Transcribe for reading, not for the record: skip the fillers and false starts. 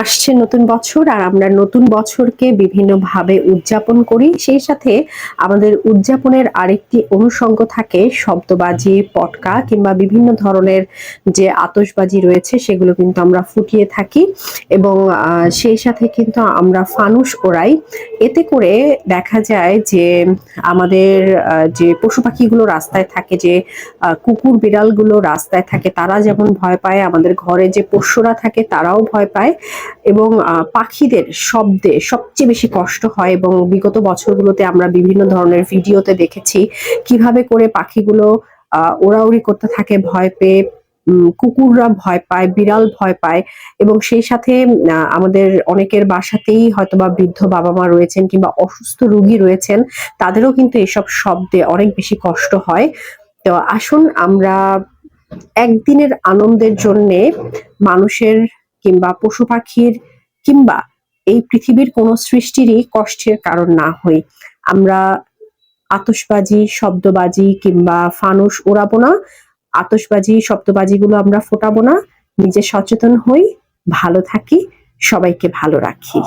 আসছে নতুন বছর আর আমরা নতুন বছরকে বিভিন্নভাবে উদযাপন করি। সেই সাথে আমাদের উদযাপনের আরেকটি অনুষঙ্গ থাকে শব্দবাজি, পটকা কিংবা বিভিন্ন ধরনের যে আতশবাজি রয়েছে সেগুলো কিন্তু আমরা ফুটিয়ে থাকি এবং সেই সাথে কিন্তু আমরা ফানুস ওড়াই। এতে করে দেখা যায় যে আমাদের যে পশু পাখিগুলো রাস্তায় থাকে, যে কুকুর বিড়ালগুলো রাস্তায় থাকে, তারা যেমন ভয় পায়, আমাদের ঘরে যে পোষ্যরা থাকে তারাও ভয় পায় এবং পাখিদের শব্দে সবচেয়ে বেশি কষ্ট হয়। এবং বিগত বছরগুলোতে আমরা বিভিন্ন ধরনের ভিডিওতে দেখেছি কিভাবে করে পাখিগুলো ওড়াউড়ি করতে থাকে ভয় পেয়ে। কুকুররা ভয় পায়, বিড়াল ভয় পায় এবং সেই সাথে আমাদের অনেকের বাসাতেই হয়তোবা বৃদ্ধ বাবা মা রয়েছেন কিংবা অসুস্থ রোগী রয়েছেন, তাদেরও কিন্তু এসব শব্দে অনেক বেশি কষ্ট হয়। তো আসুন আমরা একদিনের আনন্দের জন্যে মানুষের কিংবা পশু পাখির কিংবা এই পৃথিবীর কোনো সৃষ্টিরই কষ্টের কারণ না হই। আমরা আতশবাজি, শব্দবাজি কিংবা ফানুস ওড়াবো না। আতশবাজি, শব্দবাজিগুলো আমরা ফোটাবো না। নিজে সচেতন হই, ভালো থাকি, সবাইকে ভালো রাখি।